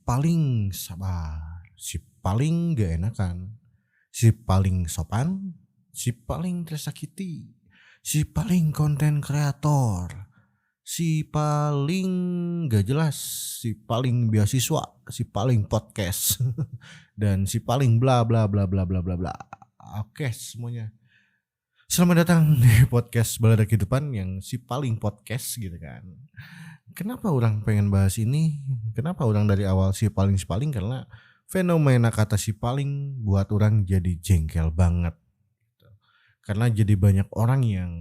paling sabar, si paling gak enakan, si paling sopan, si paling tersakiti, si paling konten kreator, si paling gak jelas, si paling beasiswa, si paling podcast, dan si paling bla bla bla bla bla bla bla. Oke semuanya. Selamat datang di podcast Balada Kehidupan yang si paling podcast gitu kan. Kenapa orang pengen bahas ini? Kenapa orang dari awal si paling karena fenomena kata si paling buat orang jadi jengkel banget. Gitu. Karena jadi banyak orang yang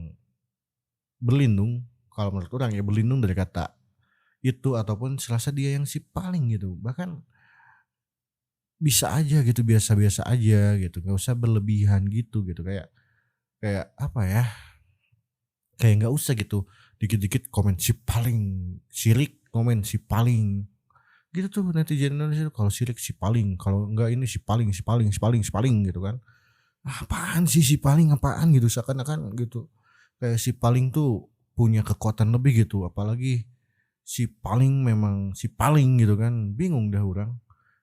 berlindung, kalau menurut orang ya berlindung dari kata itu ataupun serasa dia yang si paling gitu. Bahkan bisa aja gitu, biasa-biasa aja gitu, nggak usah berlebihan gitu kayak kayak apa ya? Kayak nggak usah gitu, dikit-dikit komen si paling, sirik komen si paling, gitu tuh netizen Indonesia tuh kalau sirik si paling, kalau enggak ini si paling si paling si paling si paling gitu kan. Apaan sih si paling apaan gitu, seakan-akan gitu. Kayak si paling tuh punya kekuatan lebih gitu, apalagi si paling memang si paling gitu kan. Bingung dah orang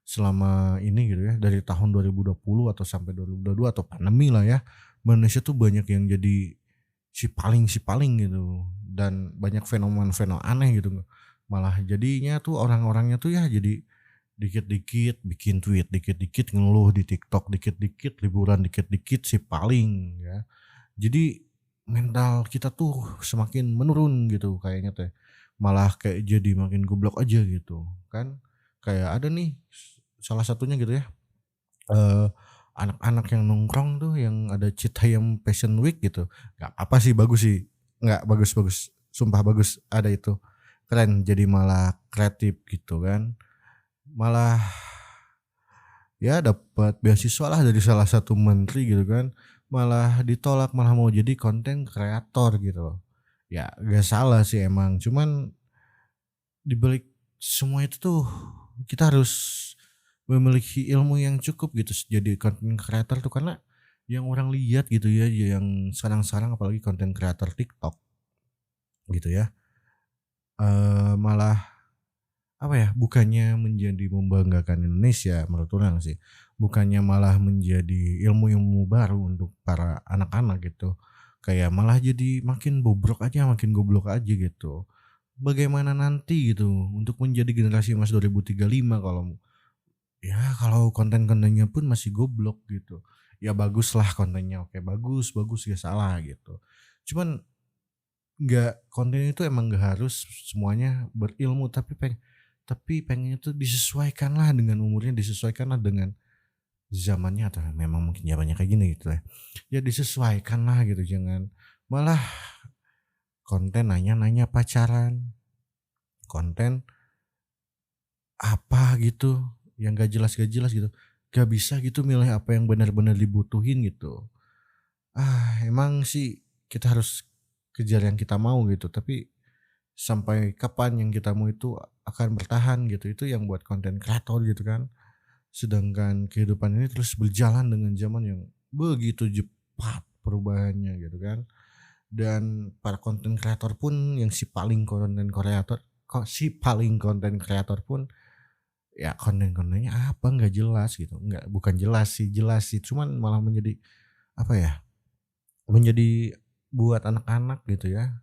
selama ini gitu ya, dari tahun 2020 atau sampai 2022 atau pandemi lah ya. Indonesia tuh banyak yang jadi si paling gitu dan banyak fenomena-fenomena aneh gitu. Malah jadinya tuh orang-orangnya tuh ya jadi dikit-dikit bikin tweet, dikit-dikit ngeluh di TikTok, dikit-dikit liburan, dikit-dikit si paling ya. Jadi mental kita tuh semakin menurun gitu kayaknya teh. Malah kayak jadi makin goblok aja gitu kan. Kayak ada nih salah satunya gitu ya, eee, anak-anak yang nongkrong tuh yang ada Citayam Fashion Week gitu. Gak apa sih, bagus sih, nggak bagus bagus, sumpah bagus ada itu. Keren, jadi malah kreatif gitu kan. Malah ya dapat beasiswa lah dari salah satu menteri gitu kan. Malah ditolak, malah mau jadi konten kreator gitu loh. Ya gak salah sih emang, cuman di balik semua itu tuh kita harus memiliki ilmu yang cukup gitu jadi content creator tuh, karena yang orang lihat gitu ya, yang sekarang-sekarang apalagi konten creator TikTok gitu ya, malah apa ya, bukannya menjadi membanggakan Indonesia menurut orang sih, bukannya malah menjadi ilmu-ilmu baru untuk para anak-anak gitu, kayak malah jadi makin bobrok aja, makin goblok aja gitu. Bagaimana nanti gitu untuk menjadi generasi emas 2035 kalau ya kalau konten-kontennya pun masih goblok gitu. Ya baguslah kontennya, oke bagus bagus gak salah gitu. Cuman nggak, konten itu emang nggak harus semuanya berilmu, tapi pengennya tuh disesuaikanlah dengan umurnya, disesuaikanlah dengan zamannya, atau memang mungkin zamannya kayak gini gitu ya. Ya disesuaikanlah gitu, jangan malah konten nanya-nanya pacaran, konten apa gitu, yang gak jelas gitu. Gak bisa gitu milih apa yang benar-benar dibutuhin gitu. Emang sih kita harus kejar yang kita mau gitu, tapi sampai kapan yang kita mau itu akan bertahan gitu. Itu yang buat konten kreator gitu kan. Sedangkan kehidupan ini terus berjalan dengan zaman yang begitu cepat perubahannya gitu kan. Dan para konten kreator pun yang si paling konten kreator pun ya konten-kontennya apa nggak jelas gitu, nggak, bukan jelas sih, cuman malah menjadi apa ya, menjadi buat anak-anak gitu ya,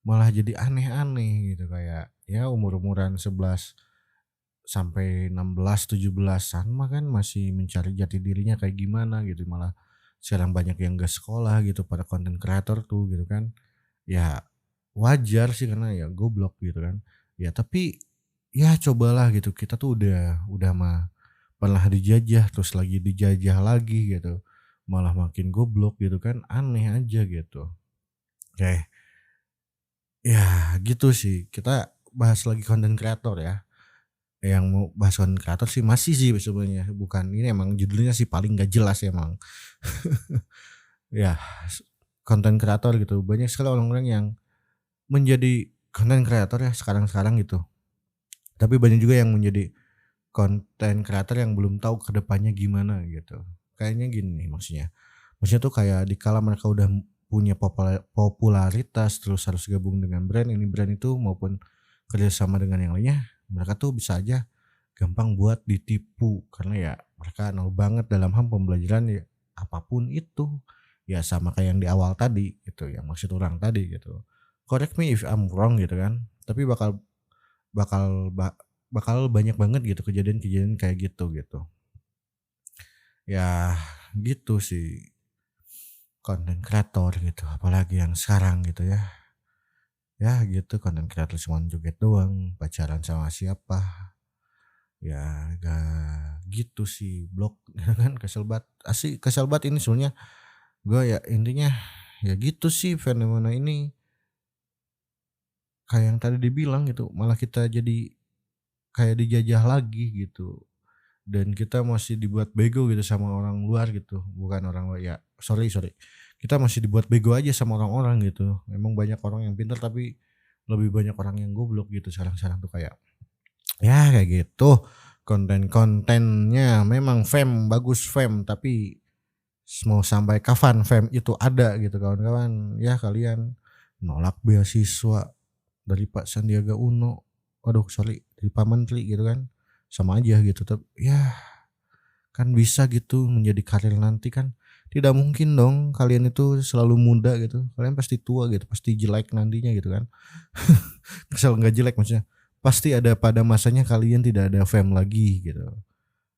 malah jadi aneh-aneh gitu, kayak ya umur-umuran 11 sampai 16, 17-an mah kan masih mencari jati dirinya kayak gimana gitu, malah sekarang banyak yang gak sekolah gitu pada konten kreator tuh gitu kan. Ya wajar sih karena ya goblok gitu kan. Ya tapi ya cobalah gitu, kita tuh udah mah pernah dijajah terus lagi dijajah lagi gitu. Malah makin goblok gitu kan, aneh aja gitu. Oke, ya gitu sih. Kita bahas lagi konten kreator ya. Yang mau bahas konten kreator sih masih sih sebenarnya, bukan ini, emang judulnya sih paling gak jelas emang. Ya, konten kreator gitu. Banyak sekali orang-orang yang menjadi konten kreator ya sekarang-sekarang gitu. Tapi banyak juga yang menjadi konten kreator yang belum tahu ke depannya gimana gitu. Kayaknya gini nih maksudnya. Maksudnya tuh kayak dikala mereka udah punya popularitas terus harus gabung dengan brand ini brand itu maupun kerjasama dengan yang lainnya, mereka tuh bisa aja gampang buat ditipu karena ya mereka nol banget dalam hal pembelajaran ya apapun itu. Ya sama kayak yang di awal tadi gitu, yang maksud orang tadi gitu. Correct me if I'm wrong gitu kan. Tapi bakal ba bakal banyak banget gitu kejadian-kejadian kayak gitu gitu. Ya gitu sih konten kreator gitu, apalagi yang sekarang gitu ya. Ya gitu konten kreator cuman joget doang, pacaran sama siapa. Ya gak gitu sih blok kan kesel banget. Asli kesel banget ini sebenarnya. Gue ya intinya ya gitu sih fenomena ini kayak yang tadi dibilang gitu, malah kita jadi kayak dijajah lagi gitu. Dan kita masih dibuat bego gitu sama orang luar gitu, bukan orang luar ya, sorry. Kita masih dibuat bego aja sama orang-orang gitu. Memang banyak orang yang pintar tapi lebih banyak orang yang goblok gitu sekarang-sekarang tuh kayak ya kayak gitu. Konten-kontennya memang bagus tapi mau sampai kapan itu ada gitu kawan-kawan. Ya kalian nolak beasiswa dari Pak Sandiaga Uno. Waduh sorry, dari Pak Menteri gitu kan. Sama aja gitu tapi ya kan bisa gitu menjadi karir nanti kan. Tidak mungkin dong kalian itu selalu muda gitu. Kalian pasti tua gitu, pasti jelek nantinya gitu kan. Misal nggak jelek maksudnya. Pasti ada pada masanya kalian tidak ada fame lagi gitu.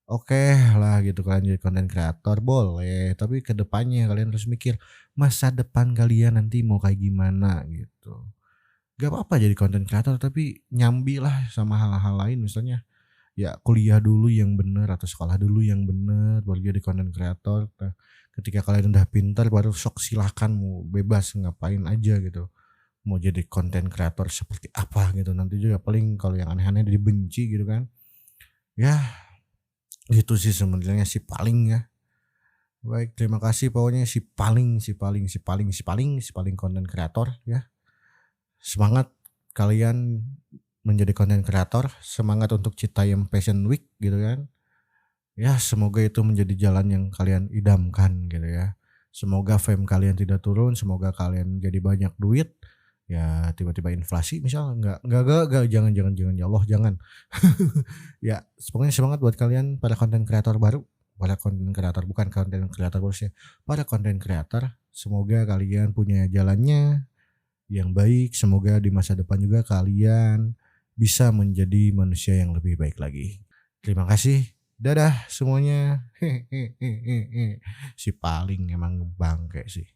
Oke lah gitu kan jadi konten kreator boleh, tapi ke depannya kalian harus mikir masa depan kalian nanti mau kayak gimana gitu. Gak apa-apa jadi konten kreator tapi nyambi lah sama hal-hal lain misalnya ya kuliah dulu yang bener atau sekolah dulu yang bener baru jadi konten kreator. Nah, ketika kalian udah pintar baru sok silahkan mau bebas ngapain aja gitu. Mau jadi konten kreator seperti apa gitu nanti juga paling kalau yang aneh-aneh dibenci gitu kan. Ya gitu sih sebenarnya si paling ya. Baik, terima kasih pokoknya si paling konten kreator ya. Semangat kalian menjadi konten kreator, semangat untuk Citayam Fashion Week gitu kan. Ya, semoga itu menjadi jalan yang kalian idamkan gitu ya. Semoga fame kalian tidak turun, semoga kalian jadi banyak duit. Ya, tiba-tiba inflasi misal enggak jangan ya Allah jangan. Ya, pokoknya semangat buat kalian para konten kreator baru, para konten kreator bukan konten kreator baru sih, para konten kreator. Semoga kalian punya jalannya yang baik, semoga di masa depan juga kalian bisa menjadi manusia yang lebih baik lagi. Terima kasih. Dadah semuanya. Si paling emang bangke sih.